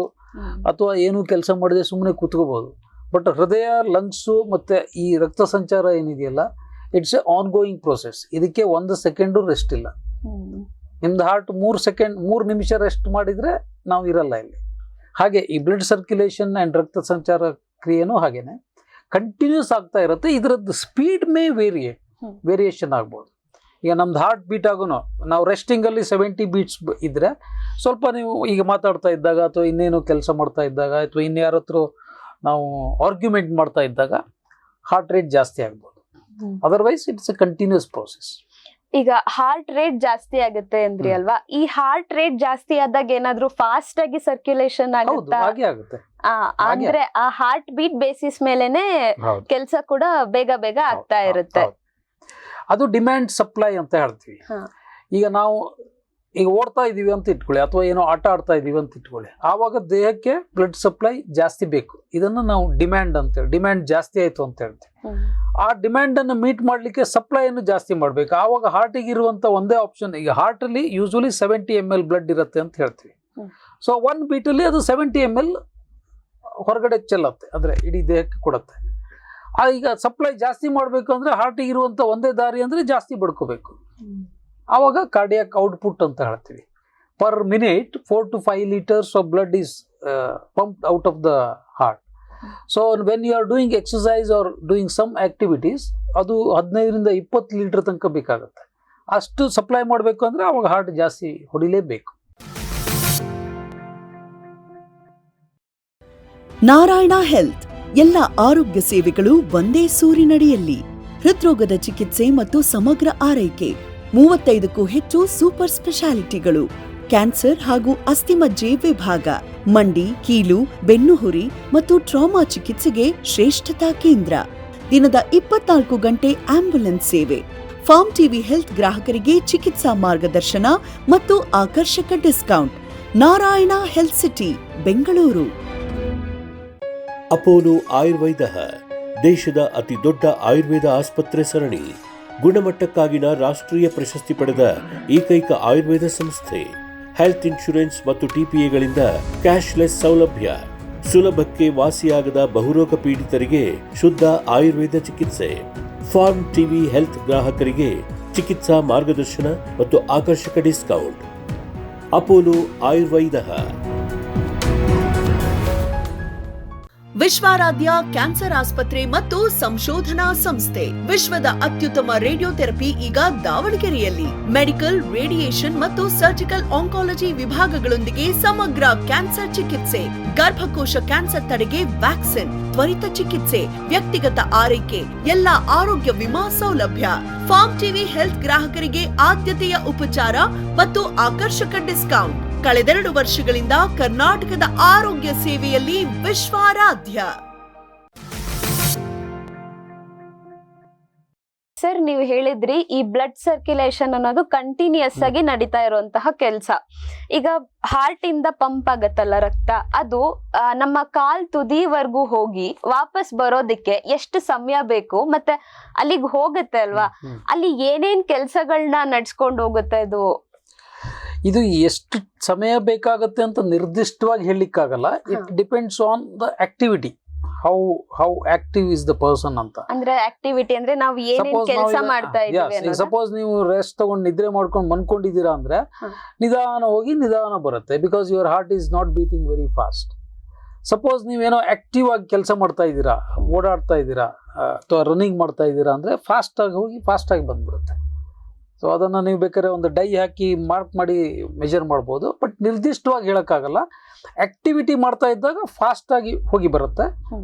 ಅಥವಾ ಏನು ಕೆಲಸ ಮಾಡದೆ ಸುಮ್ಮನೆ ಕೂತ್ಕೋಬಹುದು. ಬಟ್ ಹೃದಯ, ಲಂಗ್ಸು ಮತ್ತೆ ಈ ರಕ್ತ ಸಂಚಾರ ಏನಿದೆಯಲ್ಲ, it's A on going process. ಇದಕ್ಕೆ 1 ಸೆಕೆಂಡ್ ರೆಸ್ಟ್ ಇಲ್ಲ. ನಿಮ್ದು ಹಾರ್ಟ್ 3 ನಿಮಿಷ ರೆಸ್ಟ್ ಮಾಡಿದ್ರೆ ನಾವು ಇರಲ್ಲ ಇಲ್ಲಿ. ಹಾಗೆ ಈ ಬ್ಲಡ್ ಸರ್ಕ್ಯುಲೇಷನ್ ಅಂಡ್ ರಕ್ತ ಸಂಚಾರ ಕ್ರಿಯೆನೂ ಹಾಗೇನೆ ಕಂಟಿನ್ಯೂಸ್ ಆಗ್ತಾ ಇರುತ್ತೆ. ಇದರದ್ದು ಸ್ಪೀಡ್ ಮೇ ವೇರಿಯೇಷನ್ ಆಗ್ಬೋದು. ಈಗ ನಮ್ದು ಹಾರ್ಟ್ ಬೀಟ್ ಆಗೋನು ನಾವು ರೆಸ್ಟಿಂಗ್ ಅಲ್ಲಿ 70 beats ಇದ್ರೆ, ಸ್ವಲ್ಪ ನೀವು ಈಗ ಮಾತಾಡ್ತಾ ಇದ್ದಾಗ ಅಥವಾ ಇನ್ನೇನು ಕೆಲಸ ಮಾಡ್ತಾ ಇದ್ದಾಗ ಅಥವಾ ಇನ್ಯಾರ ಹತ್ರ ನಾವು ಆರ್ಗ್ಯುಮೆಂಟ್ ಮಾಡ್ತಾ ಇದ್ದಾಗ ಹಾರ್ಟ್ ರೇಟ್ ಜಾಸ್ತಿ ಆಗ್ಬೋದು. Otherwise it's a continuous process. ಈಗ ಹಾರ್ಟ್ ರೇಟ್ ಜಾಸ್ತಿ ಆಗುತ್ತೆ ಅಂದ್ರಿ ಅಲ್ವಾ? ಈ ಹಾರ್ಟ್ ರೇಟ್ ಜಾಸ್ತಿ ಆದಾಗ ಏನಾದ್ರೂ ಫಾಸ್ಟ್ ಆಗಿ ಸರ್ಕ್ಯುಲೇಷನ್ ಆಗುತ್ತೆ? ಅಂದ್ರೆ ಆ ಹಾರ್ಟ್ ಬೀಟ್ ಬೇಸಿಸ್ ಮೇಲೆನೆ ಕೆಲಸ ಕೂಡ ಬೇಗ ಆಗ್ತಾ ಇರುತ್ತೆ. ಅದು ಡಿಮ್ಯಾಂಡ್ ಸಪ್ಲೈ ಅಂತ ಹೇಳ್ತೀವಿ. ಈಗ ನಾವು ಈಗ ಓಡ್ತಾ ಇದೀವಿ ಅಂತ ಇಟ್ಕೊಳ್ಳಿ, ಅಥವಾ ಏನೋ ಆಟ ಆಡ್ತಾ ಇದೀವಿ ಅಂತ ಇಟ್ಕೊಳ್ಳಿ, ಆವಾಗ ದೇಹಕ್ಕೆ ಬ್ಲಡ್ ಸಪ್ಲೈ ಜಾಸ್ತಿ ಬೇಕು. ಇದನ್ನ ನಾವು ಡಿಮ್ಯಾಂಡ್ ಅಂತೇಳಿ, ಡಿಮ್ಯಾಂಡ್ ಜಾಸ್ತಿ ಆಯ್ತು ಅಂತ ಹೇಳ್ತೀವಿ. ಆ ಡಿಮ್ಯಾಂಡ್ ಅನ್ನು ಮೀಟ್ ಮಾಡ್ಲಿಕ್ಕೆ ಸಪ್ಲೈ ಅನ್ನು ಜಾಸ್ತಿ ಮಾಡ್ಬೇಕು. ಆವಾಗ ಹಾರ್ಟಿಗೆ ಇರುವಂತ ಒಂದೇ ಆಪ್ಷನ್, ಈಗ ಹಾರ್ಟ್ ಅಲ್ಲಿ ಯೂಶುವಲಿ 70 ml ಬ್ಲಡ್ ಇರುತ್ತೆ ಅಂತ ಹೇಳ್ತೀವಿ. ಸೊ 1 beat ಅಲ್ಲಿ ಅದು 70 ml ಹೊರಗಡೆ ಚೆಲ್ಲತ್ತೆ, ಅಂದ್ರೆ ಇಡೀ ದೇಹಕ್ಕೆ ಕೊಡುತ್ತೆ. ಈಗ ಸಪ್ಲೈ ಜಾಸ್ತಿ ಮಾಡ್ಬೇಕು ಅಂದ್ರೆ ಹಾರ್ಟಿಗೆ ಇರುವಂತ ಒಂದೇ ದಾರಿ ಅಂದ್ರೆ ಜಾಸ್ತಿ ಬಡ್ಕೋಬೇಕು. ಆವಾಗ ಕಾರ್ಡಿಯಾಕ್ ಔಟ್ಪುಟ್ ಅಂತ ಹೇಳ್ತೀವಿ. Per minute 4 to 5 liters of blood is pumped out of the heart. So when you are doing exercise or doing some activities, ಅದು 15 to 20 ಲೀಟರ್ ತನಕ ಬೇಕಾಗುತ್ತೆ. ಅಷ್ಟು ಸಪ್ಲೈ ಮಾಡಬೇಕು ಅಂದ್ರೆ ಅವಾಗ ಹಾರ್ಟ್ ಜಾಸ್ತಿ ಹೊಡಿಲೇಬೇಕು. ನಾರಾಯಣ ಹೆಲ್ತ್ ಎಲ್ಲ ಆರೋಗ್ಯ ಸೇವೆಗಳು ಒಂದೇ ಸೂರಿನಡಿಯಲ್ಲಿ. ಹೃದ್ರೋಗದ ಚಿಕಿತ್ಸೆ ಮತ್ತು ಸಮಗ್ರ ಆರೈಕೆ, 35ಕ್ಕೂ ಹೆಚ್ಚು ಸೂಪರ್ ಸ್ಪೆಷಾಲಿಟಿಗಳು, ಕ್ಯಾನ್ಸರ್ ಹಾಗೂ ಅಸ್ಥಿಮಜ್ಜೆ ವಿಭಾಗ, ಮಂಡಿ, ಕೀಲು, ಬೆನ್ನುಹುರಿ ಮತ್ತು ಟ್ರಾಮಾ ಚಿಕಿತ್ಸೆಗೆ ಶ್ರೇಷ್ಠತಾ ಕೇಂದ್ರ, ದಿನದ 24 ಗಂಟೆ ಆಂಬ್ಯುಲೆನ್ಸ್ ಸೇವೆ. ಫಾರ್ಮ್ ಟಿವಿ ಹೆಲ್ತ್ ಗ್ರಾಹಕರಿಗೆ ಚಿಕಿತ್ಸಾ ಮಾರ್ಗದರ್ಶನ ಮತ್ತು ಆಕರ್ಷಕ discount. Narayana health city, Bengaluru. Apollo Ayurveda ದೇಶದ ಅತಿ ದೊಡ್ಡ ಆಯುರ್ವೇದ ಆಸ್ಪತ್ರೆ ಸರಣಿ. ಗುಣಮಟ್ಟಕ್ಕಾಗಿನ ರಾಷ್ಟ್ರೀಯ ಪ್ರಶಸ್ತಿ ಪಡೆದ ಏಕೈಕ ಆಯುರ್ವೇದ ಸಂಸ್ಥೆ. ಹೆಲ್ತ್ ಇನ್ಶೂರೆನ್ಸ್ ಮತ್ತು ಟಿಪಿಎಗಳಿಂದ ಕ್ಯಾಶ್ಲೆಸ್ ಸೌಲಭ್ಯ. ಸುಲಭಕ್ಕೆ ವಾಸಿಯಾಗದ ಬಹುರೋಗ ಪೀಡಿತರಿಗೆ ಶುದ್ಧ ಆಯುರ್ವೇದ ಚಿಕಿತ್ಸೆ. ಫಾರ್ಮ್ ಟಿವಿ ಹೆಲ್ತ್ ಗ್ರಾಹಕರಿಗೆ ಚಿಕಿತ್ಸಾ ಮಾರ್ಗದರ್ಶನ ಮತ್ತು ಆಕರ್ಷಕ discount. Apollo Ayurveda. Vishwaradhya cancer ಆಸ್ಪತ್ರೆ ಮತ್ತು ಸಂಶೋಧನಾ ಸಂಸ್ಥೆ. ವಿಶ್ವದ ಅತ್ಯುತ್ತಮ ರೇಡಿಯೋಥೆರಪಿ ಈಗ ದಾವಣಗೆರೆಯಲ್ಲಿ. ಮೆಡಿಕಲ್, ರೇಡಿಯೇಷನ್ ಮತ್ತು ಸರ್ಜಿಕಲ್ ಆಂಕಾಲಜಿ ವಿಭಾಗಗಳೊಂದಿಗೆ ಸಮಗ್ರ ಕ್ಯಾನ್ಸರ್ ಚಿಕಿತ್ಸೆ, ಗರ್ಭಕೋಶ ಕ್ಯಾನ್ಸರ್ ತಡೆಗೆ ವ್ಯಾಕ್ಸಿನ್, ತ್ವರಿತ ಚಿಕಿತ್ಸೆ, ವ್ಯಕ್ತಿಗತ ಆರೈಕೆ, ಎಲ್ಲ ಆರೋಗ್ಯ ವಿಮಾ ಸೌಲಭ್ಯ. ಫಾರ್ಮ್ ಟಿವಿ ಹೆಲ್ತ್ ಗ್ರಾಹಕರಿಗೆ ಆದ್ಯತೆಯ ಉಪಚಾರ ಮತ್ತು ಆಕರ್ಷಕ ಡಿಸ್ಕೌಂಟ್. ಕಳೆದೆರಡು ವರ್ಷಗಳಿಂದ ಕರ್ನಾಟಕದ ಆರೋಗ್ಯ ಸೇವೆಯಲ್ಲಿ ವಿಶ್ವಾರಾಧ್ಯ. ಸರ್, ನೀವು ಹೇಳಿದ್ರಿ ಈ ಬ್ಲಡ್ ಸರ್ಕ್ಯುಲೇಷನ್ ಅನ್ನೋದು ಕಂಟಿನ್ಯೂಸ್ ಆಗಿ ನಡೀತಾ ಇರುವಂತಹ ಕೆಲಸ. ಈಗ ಹಾರ್ಟ್ ಇಂದ ಪಂಪ್ ಆಗತ್ತಲ್ಲ ರಕ್ತ, ಅದು ನಮ್ಮ ಕಾಲ್ ತುದಿವರೆಗೂ ಹೋಗಿ ವಾಪಸ್ ಬರೋದಿಕ್ಕೆ ಎಷ್ಟು ಸಮಯ ಬೇಕು, ಮತ್ತೆ ಅಲ್ಲಿಗೆ ಹೋಗುತ್ತೆ ಅಲ್ವಾ, ಅಲ್ಲಿ ಏನೇನ್ ಕೆಲ್ಸಗಳನ್ನ ನಡ್ಸ್ಕೊಂಡು ಹೋಗುತ್ತೆ ಇದು? ಇದು ಎಷ್ಟು ಸಮಯ ಬೇಕಾಗುತ್ತೆ ಅಂತ ನಿರ್ದಿಷ್ಟವಾಗಿ ಹೇಳಲಿಕ್ಕಾಗಲ್ಲ. It depends on the activity, how active is the person ಅಂತ. ಅಂದ್ರೆ ಆಕ್ಟಿವಿಟಿ ಅಂದ್ರೆ ನಾವು ಏನೇನ್ ಕೆಲಸ ಮಾಡ್ತಾ ಇದ್ದೀವಿ. ಸಪೋಸ್ ನೀವು ರೆಸ್ಟ್ ತಗೊಂಡು ನಿದ್ರೆ ಮಾಡ್ಕೊಂಡು ಮನ್ಕೊಂಡಿದ್ದೀರಾ ಅಂದ್ರೆ ನಿಧಾನ ಹೋಗಿ ನಿಧಾನ ಬರುತ್ತೆ, because your heart is not beating very fast. Suppose ನೀವೇನೋ ಆಕ್ಟಿವ್ ಆಗಿ ಕೆಲಸ ಮಾಡ್ತಾ ಇದ್ದೀರಾ, ಓಡಾಡ್ತಾ ಇದ್ದೀರಾ ಅಥವಾ ರನ್ನಿಂಗ್ ಮಾಡ್ತಾ ಇದ್ದೀರಾ ಅಂದ್ರೆ ಫಾಸ್ಟ್ ಆಗಿ ಹೋಗಿ ಫಾಸ್ಟ್ ಆಗಿ ಬಂದ್ಬಿಡುತ್ತೆ. ಸೊ ಅದನ್ನ ನೀವು ಬೇಕಾದ್ರೆ ಒಂದು ಡೈ ಹಾಕಿ ಮಾರ್ಕ್ ಮಾಡಿ ಮೆಜರ್ ಮಾಡ್ಬೋದು, ಬಟ್ ನಿರ್ದಿಷ್ಟವಾಗಿ ಹೇಳಕ್ಕಾಗಲ್ಲ. ಆಕ್ಟಿವಿಟಿ ಮಾಡ್ತಾ ಇದ್ದಾಗ ಫಾಸ್ಟ್ ಆಗಿ ಹೋಗಿ ಬರುತ್ತೆ,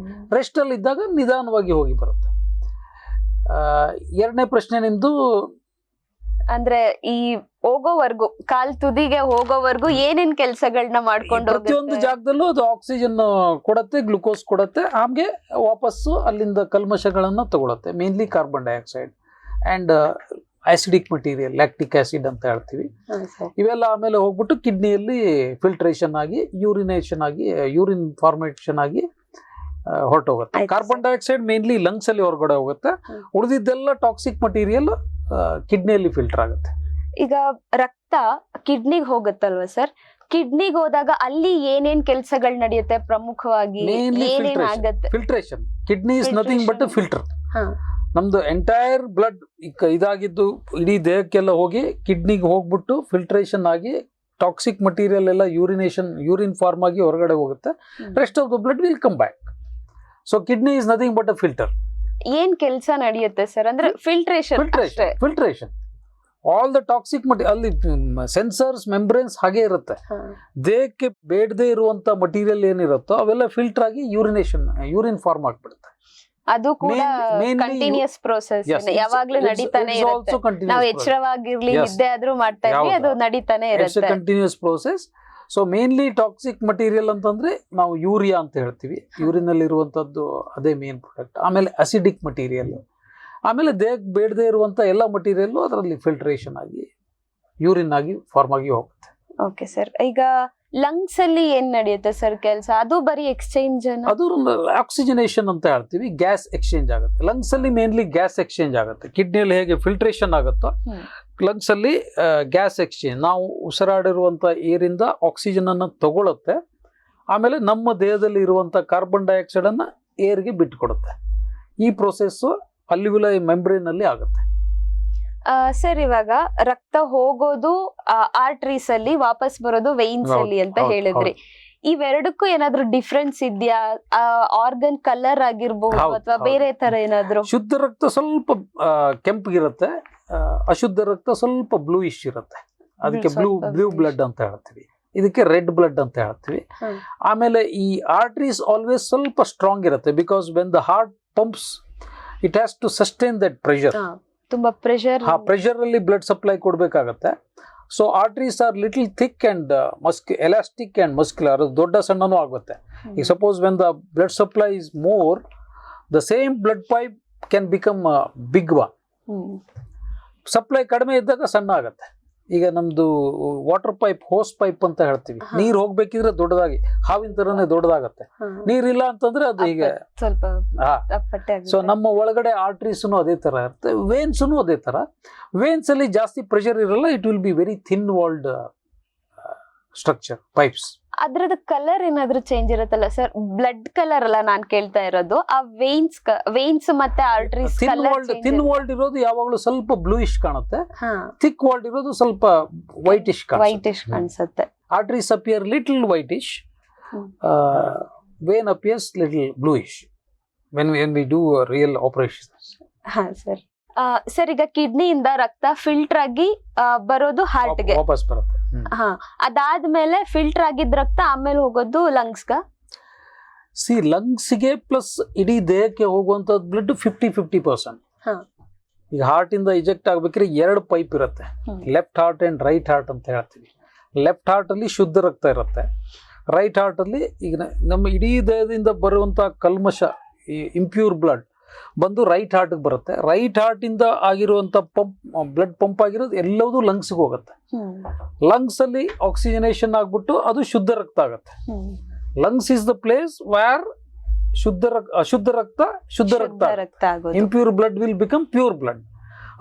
ರೆಸ್ಟ್ ಅಲ್ಲಿ ಇದ್ದಾಗ ನಿಧಾನವಾಗಿ ಹೋಗಿ ಬರುತ್ತೆ. ಎರಡನೇ ಪ್ರಶ್ನೆ ನಿಮ್ದು ಅಂದ್ರೆ ಈ ಹೋಗೋವರೆಗೂ, ಕಾಲ್ ತುದಿಗೆ ಹೋಗೋವರೆಗೂ ಏನೇನ್ ಕೆಲಸಗಳನ್ನ ಮಾಡ್ಕೊಂಡು ಪ್ರತಿಯೊಂದು ಜಾಗದಲ್ಲೂ ಅದು ಆಕ್ಸಿಜನ್ ಕೊಡತ್ತೆ, ಗ್ಲುಕೋಸ್ ಕೊಡತ್ತೆ, ಆಮೇಲೆ ವಾಪಸ್ಸು ಅಲ್ಲಿಂದ ಕಲ್ಮಶಗಳನ್ನ ತಗೊಳತ್ತೆ, mainly carbon dioxide and acidic material, lactic acid ಅಂತ ಹೇಳ್ತೀವಿ. ಇವೆಲ್ಲ ಆಮೇಲೆ ಹೋಗ್ಬಿಟ್ಟು ಕಿಡ್ನಿಯಲ್ಲಿ ಫಿಲ್ಟ್ರೇಷನ್ ಆಗಿ ಯೂರಿನೇಷನ್ ಆಗಿ ಯೂರಿನ್ ಫಾರ್ಮೇಷನ್ ಆಗಿ ಹೊರಟೋಗುತ್ತೆ. ಕಾರ್ಬನ್ ಡೈಆಕ್ಸೈಡ್ ಮೇನ್ಲಿ ಲಂಗ್ಸ್ ಅಲ್ಲಿ ಹೊರಗಡೆ ಹೋಗುತ್ತೆ, ಉಳಿದಿದ್ದೆಲ್ಲ ಟಾಕ್ಸಿಕ್ ಮಟೀರಿಯಲ್ ಕಿಡ್ನಿಯಲ್ಲಿ ಫಿಲ್ಟರ್ ಆಗುತ್ತೆ. ಈಗ ರಕ್ತ ಕಿಡ್ನಿಗೆ ಹೋಗುತ್ತಲ್ವಾ ಸರ್, ಕಿಡ್ನಿಗೆ ಹೋದಾಗ ಅಲ್ಲಿ ಏನೇನ್ ಕೆಲಸಗಳು ನಡೆಯುತ್ತೆ ಪ್ರಮುಖವಾಗಿ? Filtration. Kidney is nothing but filter. ನಮ್ದು ಎಂಟೈರ್ ಬ್ಲಡ್ ಇದಾಗಿದ್ದು ಇಡೀ ದೇಹಕ್ಕೆಲ್ಲ ಹೋಗಿ ಕಿಡ್ನಿಗೆ ಹೋಗ್ಬಿಟ್ಟು ಫಿಲ್ಟ್ರೇಷನ್ ಆಗಿ ಟಾಕ್ಸಿಕ್ ಮಟೀರಿಯಲ್ ಎಲ್ಲ ಯೂರಿನ್ ಫಾರ್ಮ್ ಆಗಿ ಹೊರಗಡೆ ಹೋಗುತ್ತೆ. Rest of the blood will come back. So kidney is nothing but a filter. ಏನ್ ಕೆಲಸ ನಡೆಯುತ್ತೆ ಸರ್ ಅಂದ್ರೆ? ಫಿಲ್ಟ್ರೇಷನ್ ಆಲ್ ದ ಟಾಕ್ಸಿಕ್ ಅಲ್ಲಿ ಸೆನ್ಸರ್ಸ್, ಮೆಂಬ್ರೇನ್ಸ್ ಹಾಗೆ ಇರುತ್ತೆ. ದೇಹಕ್ಕೆ ಬೇಡದೇ ಇರುವಂತ ಮಟೀರಿಯಲ್ ಏನಿರುತ್ತೋ ಅವೆಲ್ಲ ಫಿಲ್ಟರ್ ಆಗಿ ಯೂರಿನ್ ಫಾರ್ಮ್ ಆಗ್ಬಿಡುತ್ತೆ. ಅದು ಕೂಡ ಕಂಟಿನ್ಯೂಸ್ ಪ್ರೋಸೆಸ್, ಯಾವಾಗ್ಲೂ ನಡೀತಾನೆ ಇರುತ್ತೆ. ನಾವು ಎಚ್ಚರವಾಗಿರ್ಲಿ, ನಿದ್ದೆ ಆದ್ರೂ ಮಾಡ್ತಾ ಇರ್ಲಿ, ಅದು ನಡೀತಾನೆ ಇರುತ್ತೆ. Continuous process. So mainly toxic material ಅಂತಂದ್ರೆ ನಾವು ಯೂರಿಯಾ ಅಂತ ಹೇಳ್ತೀವಿ, ಯೂರಿನ್ ಅಲ್ಲಿ ಇರುವಂತದ್ದು ಅದೇ ಮೇನ್ ಪ್ರಾಡಕ್ಟ್. ಆಮೇಲೆ ಅಸಿಡಿಕ್ ಮಟೀರಿಯಲ್, ಆಮೇಲೆ ದೇಹಕ್ಕೆ ಬೇಡದೇ ಇರುವಂತ ಎಲ್ಲ ಮಟೀರಿಯಲ್ ಅದರಲ್ಲಿ ಫಿಲ್ಟ್ರೇಷನ್ ಆಗಿ ಯೂರಿನ್ ಆಗಿ ಫಾರ್ಮ್ ಆಗಿ ಹೋಗುತ್ತೆ. ಓಕೆ ಸರ್, ಈಗ ಲಂಗ್ಸ್ ಅಲ್ಲಿ ಏನ್ ನಡೆಯುತ್ತೆ ಸರ್ ಕೆಲಸ? ಅದು ಬರೀ ಎಕ್ಸ್ಚೇಂಜ್? ಅದು ಆಕ್ಸಿಜನೇಷನ್ ಅಂತ ಹೇಳ್ತೀವಿ, ಗ್ಯಾಸ್ ಎಕ್ಸ್ಚೇಂಜ್ ಆಗುತ್ತೆ. ಲಂಗ್ಸ್ ಅಲ್ಲಿ ಮೇನ್ಲಿ ಗ್ಯಾಸ್ ಎಕ್ಸ್ಚೇಂಜ್ ಆಗುತ್ತೆ. ಕಿಡ್ನಿಯಲ್ಲಿ ಹೇಗೆ ಫಿಲ್ಟ್ರೇಷನ್ ಆಗುತ್ತೋ ಲಂಗ್ಸ್ ಅಲ್ಲಿ ಗ್ಯಾಸ್ ಎಕ್ಸ್ಚೇಂಜ್. ನಾವು ಉಸಿರಾಡಿರುವಂತ ಏರಿಂದ ಆಕ್ಸಿಜನ್ ಅನ್ನ ತಗೊಳುತ್ತೆ, ಆಮೇಲೆ ನಮ್ಮ ದೇಹದಲ್ಲಿ ಇರುವಂತ ಕಾರ್ಬನ್ ಡೈಆಕ್ಸೈಡ್ ಅನ್ನ ಏರ್ಗೆ ಬಿಟ್ಟುಕೊಡುತ್ತೆ. ಈ ಪ್ರೋಸೆಸ್ ಅಲ್ವಿಯುಲೈ ಮೆಂಬ್ರೇನ್ ಅಲ್ಲಿ ಆಗುತ್ತೆ. ಸರ್, ಇವಾಗ ರಕ್ತ ಹೋಗೋದು ಆರ್ಟರೀಸ್ ಅಲ್ಲಿ, ವಾಪಸ್ ಬರೋದು ವೆಯಿನ್ಸ್ ಅಲ್ಲಿ ಅಂತ ಹೇಳಿದ್ರಿ. ಇವೆರಡಕ್ಕೂ ಏನಾದ್ರು ಡಿಫ್ರೆನ್ಸ್ ಇದೆಯಾ? ಆರ್ಗನ್ ಕಲರ್ ಆಗಿರ್ಬಹುದು ಅಥವಾ ಬೇರೆ ತರ ಏನಾದ್ರು? ಶುದ್ಧ ರಕ್ತ ಸ್ವಲ್ಪ ಕೆಂಪಗಿರುತ್ತೆ, ಅಶುದ್ಧ ರಕ್ತ ಸ್ವಲ್ಪ ಬ್ಲೂಯಿಶ್ ಇರುತ್ತೆ. ಅದಕ್ಕೆ ಬ್ಲೂ ಬ್ಲಡ್ ಅಂತ ಹೇಳ್ತೀವಿ, ಇದಕ್ಕೆ ರೆಡ್ ಬ್ಲಡ್ ಅಂತ ಹೇಳ್ತೀವಿ. ಆಮೇಲೆ ಈ ಆರ್ಟರೀಸ್ ಆಲ್ವೇಸ್ ಸ್ವಲ್ಪ ಸ್ಟ್ರಾಂಗ್ ಇರುತ್ತೆ, because when the heart pumps it has to sustain that pressure. ತುಂಬಾ ಪ್ರೆಷರ್ ಅಲ್ಲಿ ಬ್ಲಡ್ ಸಪ್ಲೈ ಕೊಡ್ಬೇಕಾಗತ್ತೆ. So arteries are little thick and elastic and muscular, ದೊಡ್ಡ ಸಣ್ಣನೂ ಆಗುತ್ತೆ. ಈಗ suppose when the blood supply is more, the same blood pipe can become big one. Supply ಕಡಿಮೆ ಇದ್ದಾಗ ಸಣ್ಣ ಆಗತ್ತೆ. ಈಗ ನಮ್ದು ವಾಟರ್ ಪೈಪ್, ಹೋಸ್ ಪೈಪ್ ಅಂತ ಹೇಳ್ತೀವಿ, ನೀರ್ ಹೋಗ್ಬೇಕಿದ್ರೆ ದೊಡ್ಡದಾಗಿ ಹಾವಿನ ತರನೇ ದೊಡ್ಡದಾಗತ್ತೆ. ನೀರಿಲ್ಲ ಅಂತಂದ್ರೆ ಅದು ಹೀಗೆ ಸ್ವಲ್ಪ. ಸೊ ನಮ್ಮ ಒಳಗಡೆ ಆರ್ಟರೀಸ್ನು ಅದೇ ತರ ಇರುತ್ತೆ, ವೇನ್ಸ್ನು ಅದೇ ತರ. ವೇನ್ಸ್ ಅಲ್ಲಿ ಜಾಸ್ತಿ ಪ್ರೆಷರ್ ಇರಲ್ಲ, it will be very thin ವಾಲ್ಡ್ structure pipes. ಅದ್ರದ್ದು ಕಲರ್ ಏನಾದ್ರೂ ಚೇಂಜ್ ಇರುತ್ತಲ್ಲ ಸರ್? ಬ್ಲಡ್ ಕಲರ್ ಅಲ್ಲ ನಾನ್ ಕೇಳ್ತಾ ಇರೋದು, ಆ ವೇನ್ಸ್ ಮತ್ತೆ ಆರ್ಟರೀಸ್ ಥಿನ್ ವಾಲ್ಡ್ ಇರೋದು ಯಾವಾಗಲೂ ಸ್ವಲ್ಪ ಬ್ಲೂಯಿಶ್ ಕಾಣುತ್ತೆ, ಥಿಕ್ ವಾಲ್ಡ್ ಇರೋದು ಸ್ವಲ್ಪ ವೈಟಿಶ್ ಕಾಣಿಸುತ್ತೆ. Arteries appear little whitish, vein appears little bluish when we do real operations. Sir, sir ಈಗ ಕಿಡ್ನಿಯಿಂದ ರಕ್ತ ಫಿಲ್ಟರ್ ಆಗಿ ಬರೋದು ಹಾರ್ಟ್ಗೆ ವಾಪಸ್ ಬರುತ್ತೆ. ಅದಾದ್ಮೇಲೆ ಫಿಲ್ಟರ್ ಆಗಿದ್ದ ರಕ್ತ ಆಮೇಲೆ ಹೋಗೋದು ಲಂಗ್ಸ್ಗ? ಲಂಗ್ಸ್ಗೆ ಪ್ಲಸ್ ಇಡೀ ದೇಹಕ್ಕೆ ಹೋಗುವಂತ ಬ್ಲಡ್ 50-50%. ಈಗ ಹಾರ್ಟ್ ಇಂದ ಇಜೆಕ್ಟ್ ಆಗ್ಬೇಕ್ರೆ 2 ಪೈಪ್ ಇರುತ್ತೆ, left heart and write heart ಅಂತ ಹೇಳ್ತೀವಿ. ಲೆಫ್ಟ್ ಹಾರ್ಟ್ ಅಲ್ಲಿ ಶುದ್ಧ ರಕ್ತ ಇರುತ್ತೆ, ರೈಟ್ ಹಾರ್ಟ್ ಅಲ್ಲಿ ಈಗ ನಮ್ಮ ಇಡೀ ದೇಹದಿಂದ ಬರುವಂತ ಕಲ್ಮಶ, ಇಂಪ್ಯೂರ್ ಬ್ಲಡ್ ಬಂದು ರೈಟ್ ಹಾರ್ಟ್ಗೆ ಬರುತ್ತೆ. ರೈಟ್ ಹಾರ್ಟ್ ಇಂದ ಆಗಿರುವಂತ ಬ್ಲಡ್ ಪಂಪ್ ಆಗಿರೋದು ಎಲ್ಲವೂ ಲಂಗ್ಸ್ಗೆ ಹೋಗುತ್ತೆ. ಲಂಗ್ಸ್ ಅಲ್ಲಿ ಆಕ್ಸಿಜನೇಷನ್ ಆಗ್ಬಿಟ್ಟು ಅದು ಶುದ್ಧ ರಕ್ತ ಆಗುತ್ತೆ. Lungs is the place where ಅಶುದ್ಧ ರಕ್ತ impure blood will become pure blood.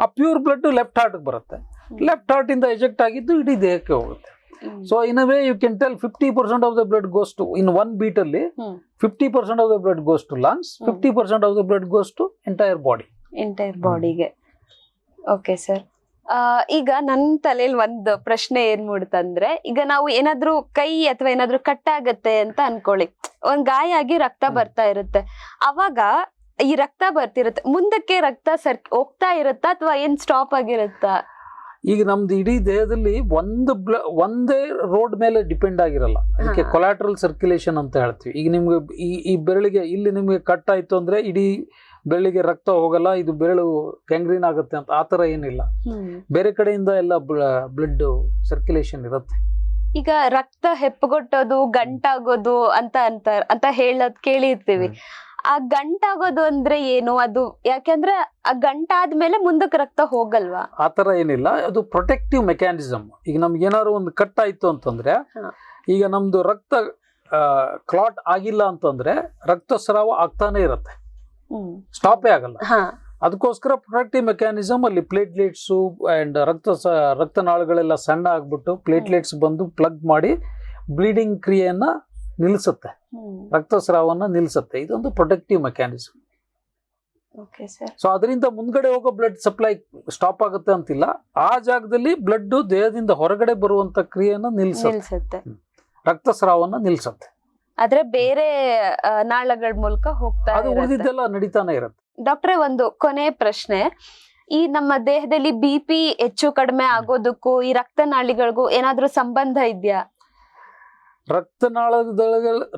ಆ ಪ್ಯೂರ್ ಬ್ಲಡ್ ಲೆಫ್ಟ್ ಹಾರ್ಟ್ಗೆ ಬರುತ್ತೆ, ಲೆಫ್ಟ್ ಹಾರ್ಟ್ ಇಂದ ಎಜೆಕ್ಟ್ ಆಗಿದ್ದು ಇಡೀ ದೇಹಕ್ಕೆ ಹೋಗುತ್ತೆ. So in a way you can tell 50% of the blood goes to, in one beat ಅಲ್ಲಿ 50% of the blood goes to lungs, 50% of the blood goes to entire ಬಾಡಿಗೆ. Okay sir, ಈಗ ನನ್ನ ತಲೆಯಲ್ಲಿ ಒಂದು ಪ್ರಶ್ನೆ ಏನ್ ಮೂಡುತ್ತಂದ್ರೆ, ಈಗ ನಾವು ಏನಾದ್ರೂ ಕೈ ಅಥವಾ ಏನಾದ್ರೂ ಕಟ್ಟಾಗತ್ತೆ ಅಂತ ಅನ್ಕೊಳ್ಳಿ, ಒಂದ್ ಗಾಯ ಆಗಿ ರಕ್ತ ಬರ್ತಾ ಇರುತ್ತೆ, ಅವಾಗ ಈ ರಕ್ತ ಬರ್ತಿರುತ್ತೆ, ಮುಂದಕ್ಕೆ ರಕ್ತ ಹೋಗ್ತಾ ಇರುತ್ತಾ ಅಥವಾ ಏನ್ ಸ್ಟಾಪ್ ಆಗಿರುತ್ತಾ? ಈಗ ನಮ್ದು ಇಡೀ ದೇಹದಲ್ಲಿ ಒಂದೇ ರೋಡ್ ಮೇಲೆ ಡಿಪೆಂಡ್ ಆಗಿರಲ್ಲ, ಅದಕ್ಕೆ ಕೊಲಾಟ್ರಲ್ ಸರ್ಕ್ಯುಲೇಷನ್ ಅಂತ ಹೇಳ್ತೀವಿ. ಈಗ ನಿಮ್ಗೆ ಈ ಬೆರಳಿಗೆ ಇಲ್ಲಿ ನಿಮ್ಗೆ ಕಟ್ ಆಯ್ತು ಅಂದ್ರೆ ಇಡೀ ಬೆರಳಿಗೆ ರಕ್ತ ಹೋಗಲ್ಲ, ಇದು ಬೆರಳು ಗ್ಯಾಂಗ್ರೀನ್ ಆಗುತ್ತೆ ಅಂತ ಆತರ ಏನಿಲ್ಲ. ಬೇರೆ ಕಡೆಯಿಂದ ಎಲ್ಲ ಬ್ಲಡ್ ಸರ್ಕ್ಯುಲೇಷನ್ ಇರುತ್ತೆ. ಈಗ ರಕ್ತ ಹೆಪ್ಪುಗೊಟ್ಟೋದು, ಗಂಟಾಗೋದು ಅಂತ ಹೇಳೋದ್ ಕೇಳಿರ್ತೀವಿ. ಆ ಗಂಟಾಗೋದು ಅಂದ್ರೆ ಏನು? ಅದು ಯಾಕೆಂದ್ರೆ ಆ ಗಂಟಾದ್ಮೇಲೆ ಮುಂದಕ್ಕೆ ರಕ್ತ ಹೋಗಲ್ವಾ? ಆತರ ಏನಿಲ್ಲ, ಅದು ಪ್ರೊಟೆಕ್ಟಿವ್ ಮೆಕ್ಯಾನಿಸಮ್. ಈಗ ನಮ್ಗೆ ಏನಾದ್ರು ಒಂದು ಕಟ್ ಆಯ್ತು ಅಂತಂದ್ರೆ, ಈಗ ನಮ್ದು ರಕ್ತ ಕ್ಲಾಟ್ ಆಗಿಲ್ಲ ಅಂತಂದ್ರೆ ರಕ್ತಸ್ರಾವ ಆಗ್ತಾನೆ ಇರುತ್ತೆ, ಸ್ಟಾಪೇ ಆಗಲ್ಲ. ಅದಕ್ಕೋಸ್ಕರ ಪ್ರೊಟೆಕ್ಟಿವ್ ಮೆಕ್ಯಾನಿಸಮ್ ಅಲ್ಲಿ ಪ್ಲೇಟ್ಲೆಟ್ಸ್ ಅಂಡ್ ರಕ್ತನಾಳಗಳೆಲ್ಲ ಸಣ್ಣ ಆಗ್ಬಿಟ್ಟು ಪ್ಲೇಟ್ಲೆಟ್ಸ್ ಬಂದು ಪ್ಲಗ್ ಮಾಡಿ ಬ್ಲೀಡಿಂಗ್ ಕ್ರಿಯೆಯನ್ನ ನಿಲ್ಲಿಸುತ್ತೆ, ರಕ್ತಸ್ರಾವನ್ನ ನಿಲ್ಲಿಸುತ್ತೆ. ಇದೊಂದು ಪ್ರೊಟೆಕ್ಟಿವ್ ಮೆಕ್ಯಾನಿಸಮ್. ಸೊ ಅದರಿಂದ ಮುಂದ್ಗಡೆ ಹೋಗೋ ಬ್ಲಡ್ ಸಪ್ಲೈ ಸ್ಟಾಪ್ ಆಗುತ್ತೆ ಅಂತಿಲ್ಲ, ಆ ಜಾಗದಲ್ಲಿ ಬ್ಲಡ್ ದೇಹದಿಂದ ಹೊರಗಡೆ ಬರುವಂತ ಕ್ರಿಯೆಯನ್ನ ನಿಲ್ಲಿಸುತ್ತೆ, ರಕ್ತಸ್ರಾವನ್ನ ನಿಲ್ಲಿಸುತ್ತೆ. ಆದ್ರೆ ಬೇರೆ ನಾಳಗಳ ಮೂಲಕ ಹೋಗ್ತಾ ಅದು ಉಳಿದಿದ್ದೆಲ್ಲ ನಡೀತಾನೆ ಇರುತ್ತೆ. ಡಾಕ್ಟ್ರೆ, ಒಂದು ಕೊನೆ ಪ್ರಶ್ನೆ, ಈ ನಮ್ಮ ದೇಹದಲ್ಲಿ BP ಹೆಚ್ಚು ಕಡಿಮೆ ಆಗೋದಕ್ಕೂ ಈ ರಕ್ತನಾಳಿಗಳಿಗೂ ಏನಾದ್ರೂ ಸಂಬಂಧ ಇದೆಯಾ?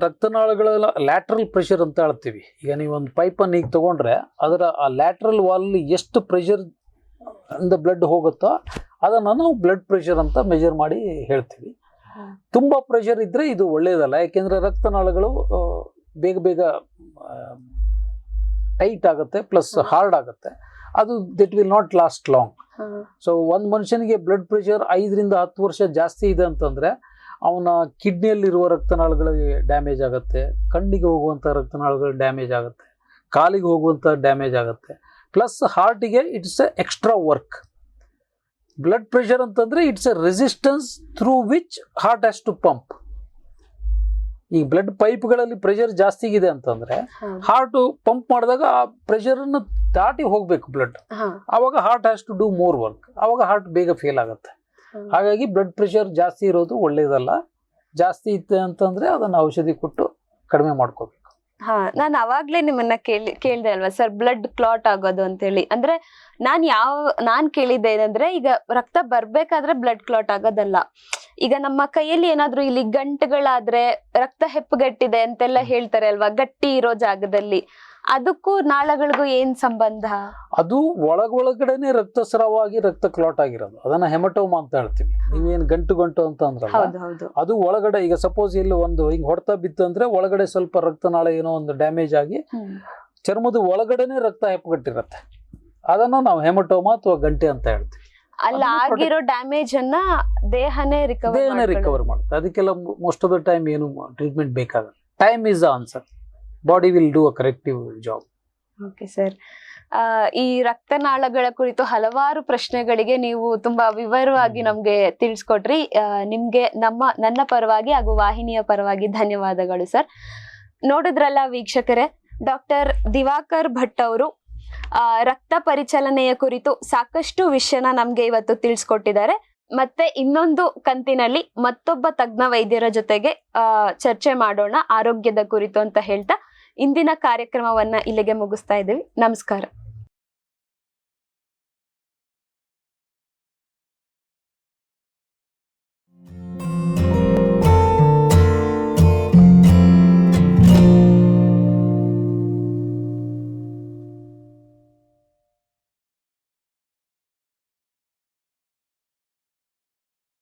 ರಕ್ತನಾಳಗಳ ಲ್ಯಾಟ್ರಲ್ ಪ್ರೆಷರ್ ಅಂತ ಹೇಳ್ತೀವಿ. ಈಗ ನೀವು ಒಂದು ಪೈಪನ್ನು ಈಗ ತಗೊಂಡ್ರೆ ಅದರ ಆ ಲ್ಯಾಟ್ರಲ್ ವಾಲ್ ಎಷ್ಟು ಪ್ರೆಷರ್ ಇಂದ ಬ್ಲಡ್ ಹೋಗುತ್ತೋ ಅದನ್ನ ನಾವು ಬ್ಲಡ್ ಪ್ರೆಷರ್ ಅಂತ ಮೆಜರ್ ಮಾಡಿ ಹೇಳ್ತೀವಿ. ತುಂಬಾ ಪ್ರೆಷರ್ ಇದ್ರೆ ಇದು ಒಳ್ಳೆಯದಲ್ಲ, ಯಾಕೆಂದ್ರೆ ರಕ್ತನಾಳಗಳು ಬೇಗ ಟೈಟ್ ಆಗುತ್ತೆ, ಪ್ಲಸ್ ಹಾರ್ಡ್ ಆಗುತ್ತೆ. ಅದು that will not last long. So ಒಂದು ಮನುಷ್ಯನಿಗೆ ಬ್ಲಡ್ ಪ್ರೆಷರ್ 5 ರಿಂದ 10 ವರ್ಷ ಜಾಸ್ತಿ ಇದೆ ಅಂತಂದ್ರೆ ಅವನ ಕಿಡ್ನಿಯಲ್ಲಿರುವ ರಕ್ತನಾಳಗಳಿಗೆ ಡ್ಯಾಮೇಜ್ ಆಗುತ್ತೆ, ಕಣ್ಣಿಗೆ ಹೋಗುವಂಥ ರಕ್ತನಾಳಗಳು ಡ್ಯಾಮೇಜ್ ಆಗುತ್ತೆ, ಕಾಲಿಗೆ ಹೋಗುವಂಥ ಡ್ಯಾಮೇಜ್ ಆಗುತ್ತೆ, ಪ್ಲಸ್ ಹಾರ್ಟಿಗೆ it's a extra work. Blood pressure ಅಂತಂದ್ರೆ it's a resistance through which heart has to pump. ಈ ಬ್ಲಡ್ ಪೈಪ್ಗಳಲ್ಲಿ ಪ್ರೆಷರ್ ಜಾಸ್ತಿ ಇದೆ ಅಂತಂದ್ರೆ ಹಾರ್ಟ್ ಪಂಪ್ ಮಾಡಿದಾಗ ಆ ಪ್ರೆಷರ್ ಅನ್ನು ದಾಟಿ ಹೋಗ್ಬೇಕು ಬ್ಲಡ್, ಅವಾಗ heart has to do more work, ಅವಾಗ ಹಾರ್ಟ್ ಬೇಗ ಫೇಲ್ ಆಗುತ್ತೆ. ಹಾಗಾಗಿ ಬ್ಲಡ್ ಪ್ರೆಷರ್ ಜಾಸ್ತಿ ಇರೋದು ಒಳ್ಳೇದಲ್ಲ. ಜಾಸ್ತಿ ಇತ್ತು ಅಂತಂದ್ರೆ ಅದನ್ನ ಔಷಧಿ ಕೊಟ್ಟು ಕಡಿಮೆ ಮಾಡ್ಕೋಬೇಕು. ನಾನು ಅವಾಗ್ಲೇ ನಿಮ್ಮನ್ನ ಕೇಳ್ದೆ ಅಲ್ವಾ ಸರ್, ಬ್ಲಡ್ ಕ್ಲಾಟ್ ಆಗೋದು ಅಂತೇಳಿ. ಅಂದ್ರೆ ನಾನ್ ಕೇಳಿದ್ದೆ ಏನಂದ್ರೆ, ಈಗ ರಕ್ತ ಬರ್ಬೇಕಾದ್ರೆ ಬ್ಲಡ್ ಕ್ಲಾಟ್ ಆಗೋದಲ್ಲ, ಈಗ ನಮ್ಮ ಕೈಯಲ್ಲಿ ಏನಾದ್ರೂ ಇಲ್ಲಿ ಗಂಟುಗಳಾದ್ರೆ ರಕ್ತ ಹೆಪ್ಪುಗಟ್ಟಿದೆ ಅಂತೆಲ್ಲ ಹೇಳ್ತಾರೆ ಅಲ್ವಾ, ಗಟ್ಟಿ ಇರೋ ಜಾಗದಲ್ಲಿ, ಅದಕ್ಕೂ ನಾಳಗಳಿಗೂ ಏನ್ ಸಂಬಂಧ? ಅದು ಒಳಗಡೆನೆ ರಕ್ತಸ್ರಾವಾಗಿ ರಕ್ತ ಕ್ಲಾಟ್ ಆಗಿರೋದು, ಅದನ್ನ ಹೆಮಟೋಮಾ ಅಂತ ಹೇಳ್ತೀವಿ. ನೀವೇನ್ ಗಂಟು ಅಂತ ಅಂದ್ರಲ್ಲ, ಅದು ಒಳಗಡೆ. ಈಗ ಸಪೋಸ್ ಇಲ್ಲಿ ಒಂದು ಹಿಂಗ್ ಹೊಡೆತ ಬಿತ್ತು ಅಂದ್ರೆ ಒಳಗಡೆ ಸ್ವಲ್ಪ ರಕ್ತನಾಳ ಏನೋ ಒಂದು ಡ್ಯಾಮೇಜ್ ಆಗಿ ಚರ್ಮದ ಒಳಗಡೆನೆ ರಕ್ತ ಹೆಪ್ಪುಗಟ್ಟಿರತ್ತೆ, ಅದನ್ನ ನಾವು ಹೆಮಟೋಮಾ ಅಥವಾ ಗಂಟೆ ಅಂತ ಹೇಳ್ತೀವಿ. ಅಲ್ಲ ಆಗಿರೋ ಡ್ಯಾಮೇಜ್ ಅನ್ನ ದೇಹನೇ ರಿಕವರ್ ಮಾಡುತ್ತೆ. ಅದಕ್ಕೆಲ್ಲ ಮೋಸ್ಟ್ ಆಫ್ ದ ಟೈಮ್ ಏನು ಟ್ರೀಟ್ಮೆಂಟ್ ಬೇಕಾಗಲ್ಲ. Time is the answer. Body will do a corrective job. Okay sir, ಈ ರಕ್ತನಾಳಗಳ ಕುರಿತು ಹಲವಾರು ಪ್ರಶ್ನೆಗಳಿಗೆ ನೀವು ತುಂಬಾ ವಿವರವಾಗಿ ನಮ್ಗೆ ತಿಳಿಸ್ಕೊಟ್ರಿ. ನಿಮ್ಗೆ ನನ್ನ ಪರವಾಗಿ ಹಾಗೂ ವಾಹಿನಿಯ ಪರವಾಗಿ ಧನ್ಯವಾದಗಳು ಸರ್. ನೋಡಿದ್ರಲ್ಲ ವೀಕ್ಷಕರೇ, ಡಾಕ್ಟರ್ ದಿವಾಕರ್ ಭಟ್ ಅವರು ರಕ್ತ ಪರಿಚಲನೆಯ ಕುರಿತು ಸಾಕಷ್ಟು ವಿಷಯನ ನಮ್ಗೆ ಇವತ್ತು ತಿಳಿಸ್ಕೊಟ್ಟಿದ್ದಾರೆ. ಮತ್ತೆ ಇನ್ನೊಂದು ಕಂತಿನಲ್ಲಿ ಮತ್ತೊಬ್ಬ ತಜ್ಞ ವೈದ್ಯರ ಜೊತೆಗೆ ಚರ್ಚೆ ಮಾಡೋಣ ಆರೋಗ್ಯದ ಕುರಿತು ಅಂತ ಹೇಳ್ತಾ ಇಂದಿನ ಕಾರ್ಯಕ್ರಮವನ್ನ ಇಲ್ಲಿಗೆ ಮುಗಿಸ್ತಾ ಇದ್ದೀವಿ. ನಮಸ್ಕಾರ.